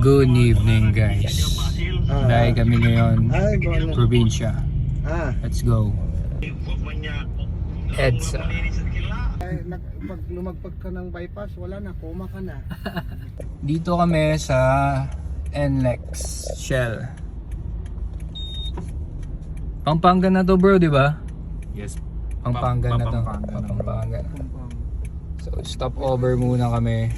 Good evening guys. Dahil kami ngayon probinsya. Let's go. EDSA. Pag lumagpag ka ng bypass, wala na, koma ka na. Dito kami sa NLEX Shell. Pampanga na to bro, di ba? Yes. Pampanga na to. Pampanga. So stop over muna kami.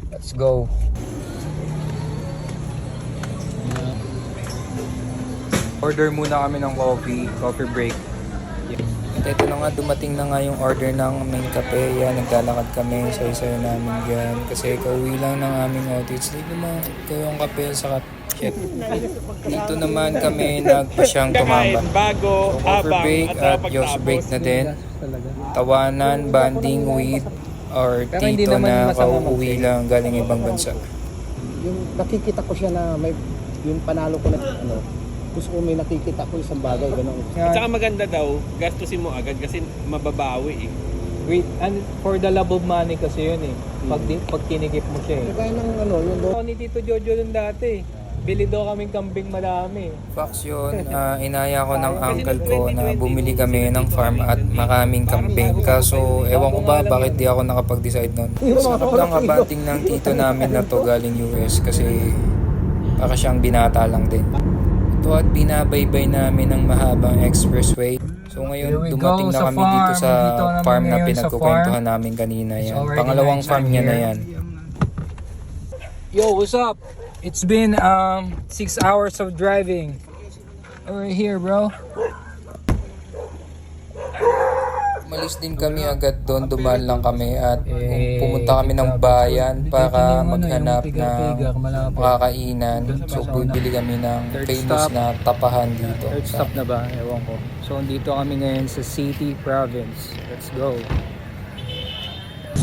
Let's go. Order muna kami ng coffee break. At ito na nga, dumating na nga yung order ng main kape. Yan, naglalakad kami sa isa namin dyan. Kasi kauwi lang ng aming outage. Dito naman ito yung kape sa chef. Dito naman kami nagpasyang tumamba. So coffee break at Diyos break na din. Tawanan, banding with or tito na kauwi lang galing ibang bansa. Yung nakikita ko siya na may yung panalo ko na gusto ko may nakikita ko isang bagay gano'n. At saka maganda daw, gastusin mo agad kasi mababawi eh. Wait, and for the love of money kasi yun eh. Pag kinikip mo siya eh. Kaya ng yung Ako ni Tito Jojo nun dati. Bili daw kaming kambing madami. Facts yun, inaya ko ng uncle ko na bumili kami ng farm at maraming kambing. Kaso ewan ko ba bakit di ako nakapag-decide nun. Sarap lang kabanting ng tito namin na to galing US kasi para siyang binata lang din. Ito at binabaybay namin ng mahabang expressway. So ngayon dumating na kami dito sa farm na pinagkukwentuhan namin kanina. Yan. Pangalawang farm niya na yan. Yo, what's up? It's been 6 hours of driving. We're here, bro. Umalis din kami agad doon, dumaan lang kami at pumunta kami ng bayan para maghanap ng makakainan. So bibili kami ng famous na tapahan dito. Third stop na ba? Ewan ko. So dito kami ngayon sa City Province. Let's go.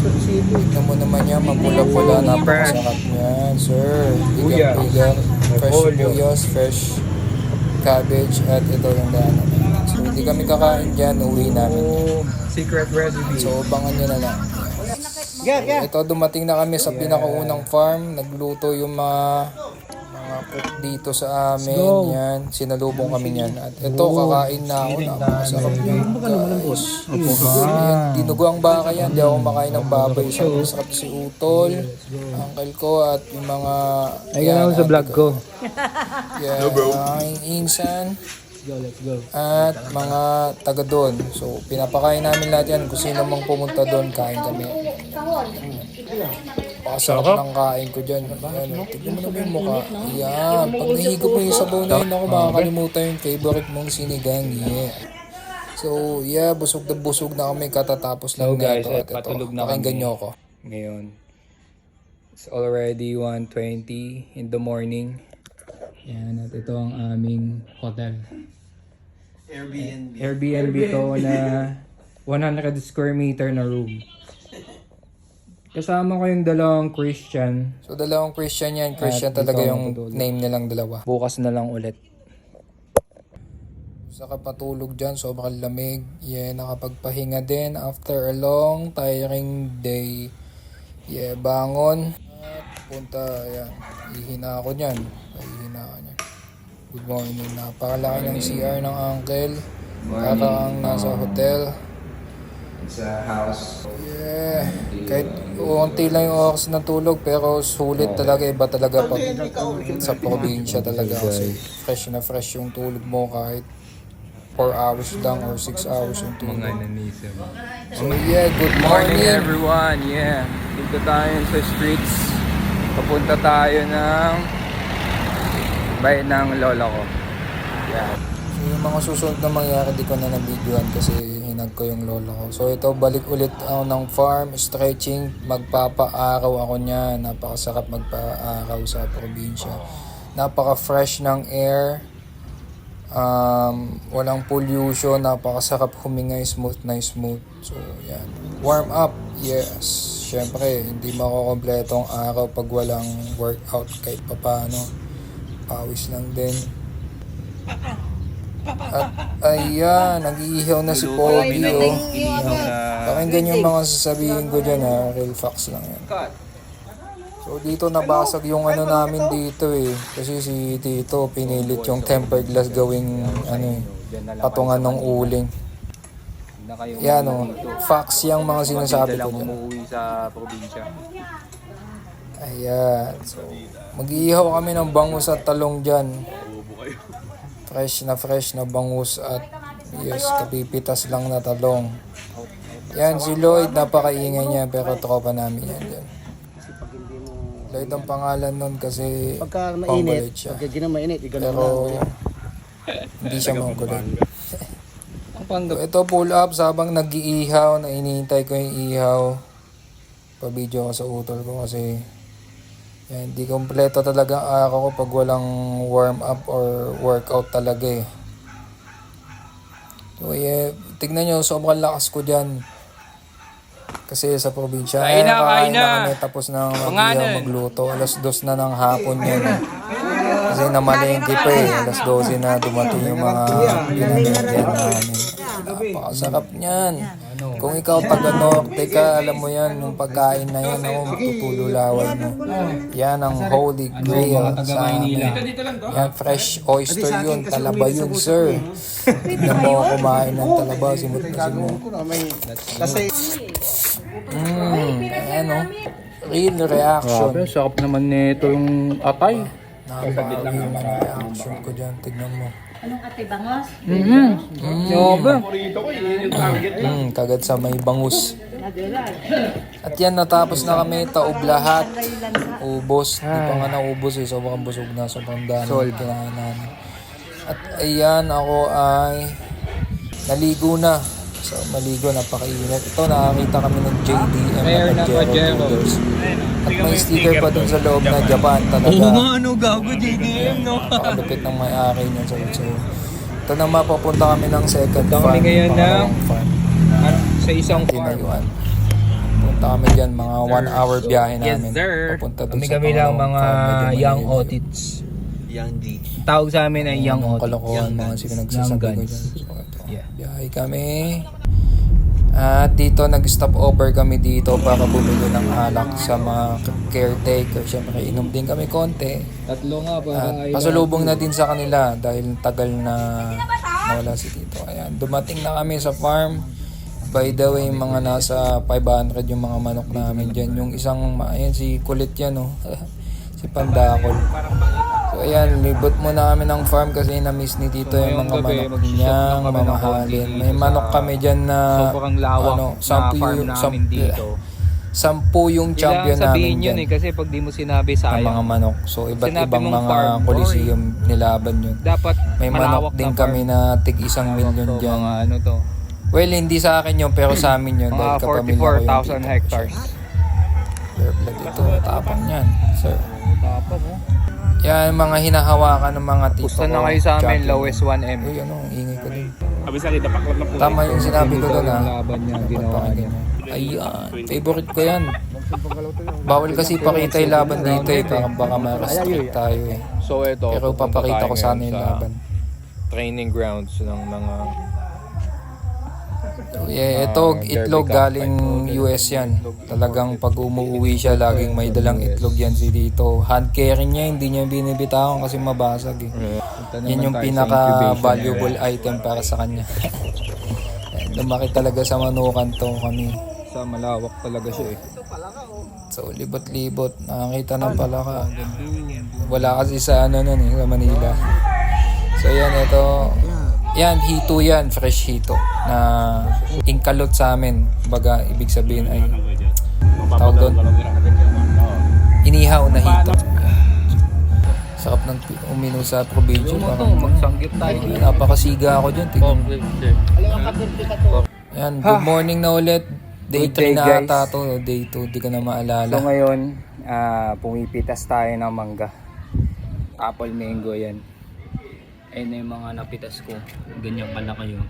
Tignan mo naman yan, mapula-pula, napakasarap niyan, sir. Bigang-bigang, fresh buyos, fresh cabbage, at ito yung daanan. So hindi kami kakain dyan, uwi namin. Secret recipe. So bangan nyo na lang. Ito, dumating na kami sa pinakaunang farm, nagluto yung mga cook dito sa amin. Yan, sinalubong kami niyan. At ito, kakain na ako. Napakasarap yun, guys. Dinugo ang baka yan. Di ako makain ng baboy. Masarap si Utol, uncle ko, at yung mga... Ayan ako sa vlog ko. Yan, aking insan. At mga taga doon. So, pinapakain namin lahat yan. Kung sino mang pumunta doon, kain kami. Pakasarap ng kain ko dyan. Tignan mo naman yung mukha. Yan. Pag nahigop mo yung sabaw na yun, ako makakalimutan yung favorite mong sinigang. Yeah. So, yeah. Busog na kami katatapos lang na ito. At ito, pakinggan nyo ako. Ngayon, it's already 1:20 in the morning. Yan. At ito ang aming hotel. Airbnb to na 100 square meter na room. Kasama ko yung dalawang Christian. So dalawang Christian yan. Christian talaga yung name nilang dalawa. Bukas na lang ulit. Sa kapatulog dyan, sobrang lamig. Yeah, nakapagpahinga din after a long, tiring day. Yeah, bangon. At punta, yan. Ihina ako dyan. Ihina ako dyan. Good morning. Napakalaki ng CR ng uncle. Kakang nasa hotel. Sa house. Yeah. Kahit unti lang yung oras na tulog pero sulit talaga. Iba talaga pag sa probinsya talaga. Kasi fresh na fresh yung tulog mo kahit 4 hours lang or 6 hours yung tulog. So yeah, good morning everyone. Yeah. Dito tayo sa streets. Papunta tayo ng bayan ng lola ko. Yeah. So yung mga susunod na mangyari di ko na nabidyoan kasi hinag ko yung lola ko. So ito, balik ulit ako ng farm, stretching, magpapaaraw ako niya. Napakasarap magpaaraw sa probinsya. Napaka-fresh ng air. Walang pollution, napakasarap huminga, smooth na smooth. So yan. Warm up, yes. Syempre, hindi makukompleto ang araw pag walang workout kahit papano. Pawis lang din. At ayan, nag-iihaw na si Poby. Pakinggan yung mga sasabihin ko dyan ha. Real facts lang yan. So dito nabasag yung ano namin dito eh. Kasi si Tito pinilit yung tempered glass gawing ano eh, patungan ng uling. Yan o, facts yung mga sinasabi ko dyan. Umuwi sa probinsya. Ayan, so mag-iihaw kami ng bangus at talong dyan. Fresh na bangus at yes, kapipitas lang na talong. Yan, si Lloyd, napakaingay niya pero tropa namin yan dyan. Lloyd ang pangalan nun kasi Pagka pangkulit mainit, siya. pagka ginang mainit, igano Pero hindi siya mangkulit. So, ito pull up habang nag-iihaw, na iniintay ko yung ihaw. Pa-video ko sa utol ko kasi yan, hindi kompleto talaga ang araw ko pag walang warm up or workout talaga eh. So yeah, tignan nyo, sobrang lakas ko dyan. Kasi sa probinsya, Kain na kami tapos na mag-ihaw magluto. Alas 2 na ng hapon yan. Kasi namalengke pa eh. Alas 12 na dumating yung mga pinamigyan namin. Napakasarap niyan. Kung ikaw taga Norte ka, alam mo yan, yung pagkain na yan, ako magtutululawan mo. Yan ang holy grail sa amin. Yan, fresh oyster yun, talaba yun, sir. Tignan mo ako kumain ng talaba, simot na simot. Kasi Ayan o. Real reaction. Grabe, sarap naman nito yung atay. Napaka-real na reaction ko dyan, tignan mo. Anong ate bangos? Grabe. Kagad sa may bangus. At yan, natapos na kami, taob lahat. Ubos, di pa nga naubos eh, sobrang busog na, sobrang dami kinain namin. At ayan, ako ay naligo na. So, maligo, napakainit. Ito, nakakita kami ng JDM na Pajero Noodles. At may sticker pa dun sa loob na Japan talaga. Oo nga, ano, gago JDM, no? Napakalupit ng may-ari niya. So, ito na mapapunta kami ng second Punta farm. kami ngayon pangalawang ng- farm. Sa isang farm. Tinayuan. Punta kami dyan, mga 1 hour biyahe namin. Yes, sir. Papunta dun sa Kami lang pangalawang mga farm, medyo young malayo. otits. Tawag sa amin ay young Mga otit. kalokohan, mga sinagsasabi ko dyan. So, ito, Yeah. biyahe kami. At dito, nag-stop over kami dito para bumili ng alak sa mga caretaker. Siyempre, inom din kami konti. Tatlo nga pa. At pasalubong na din sa kanila dahil tagal na nawala si Tito. Ayan, dumating na kami sa farm. By the way, mga nasa 500 yung mga manok namin dyan. Yung isang, ayan, si kulit yan, oh. Si Pandakol. So ayan, libot muna kami ng farm kasi na-miss ni Tito yung mga manok niyang mamahalin. May manok kami dyan na sobrang lawak na farm namin dito. 10 yung champion Kailangan namin sabihin yun dyan eh kasi pag di mo sinabi ng sayang. mga manok. So iba't Sinabi ibang mong mga farm, coliseum nilaban yun. Dapat May manok malawak din na kami farm. na tig 1 million So, dyan. mga ano to. Well, hindi sa akin yun pero sa amin yun. Mga Dahil kapamilya ko yung 44,000 Tito. hectares. Fair blood ito. Tapang yan, sir. Tapos oh. Yan, mga hinahawakan ng mga tito Pusta ko. na kayo sa amin, Champion. lowest 1M. Uy, ano, ingay ko din. Sabi sa kita, paklat na po. Tama yung sinabi ko doon, ha. Laban niya, ginawa niya. Ayan, favorite ko yan. Bawal kasi pakita yung laban dito eh, baka ma-restrict tayo eh. So ito, Pero pupunta papakita tayo ko sana ngayon yung sa laban. training grounds ng mga So, yeah, ito, itlog galing US yan. Talagang pag umuwi siya, laging may dalang itlog yan si Tito. Hand carry niya, hindi niya binibitawan kasi mabasag eh. Yan yung pinaka-valuable item para sa kanya. Lumaki talaga sa manukan to kami. sa malawak talaga siya eh. So, libot-libot. Nakakita ng palaka. Wala kasi sa ano nun eh, sa Manila. So, yan, ito. Yan, hito yan. Fresh hito. Na ingkalot sa amin. Baga, ibig sabihin ay tawag doon. Inihaw na hito. Sarap ng uminom sa probinsya. Parang Magsanggit tayo. napakasiga ako dyan. Tingnan mo. Yan, good morning na ulit. Day Good day, 3 na guys. ata to. Day 2, di ko na maalala. So ngayon, pumipitas tayo ng mangga. Apple mango yan. Ayun na yung mga napitas ko. Ganyan pala kayo.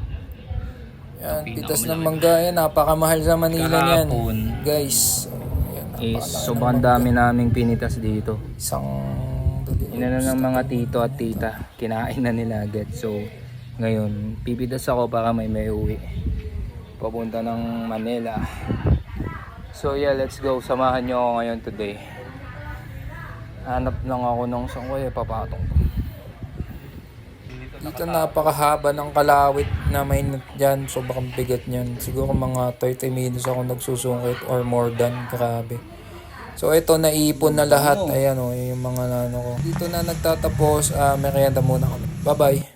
Yan, pitas ng mangga yan. Napakamahal sa Manila niyan. Kahapon Guys. So, yan, is napakalaki sobrang ng mangga. dami naming pinitas dito. Isang... Inano ng mga tito at tita. Kinain na nila agad. So ngayon, pipitas ako para may uwi. Papunta ng Manila. So yeah, let's go. Samahan nyo ako ngayon today. Hanap lang ako nung saan ko papatong. Dito napakahaba ng kalawit na mainit dyan. Sobrang bigat niyan. Siguro mga 30 minutes ako nagsusungkit or more than. Grabe. So ito, naipon na lahat. Ayan o, yung mga ano ko. Dito na nagtatapos. Merienda muna kami. Bye bye.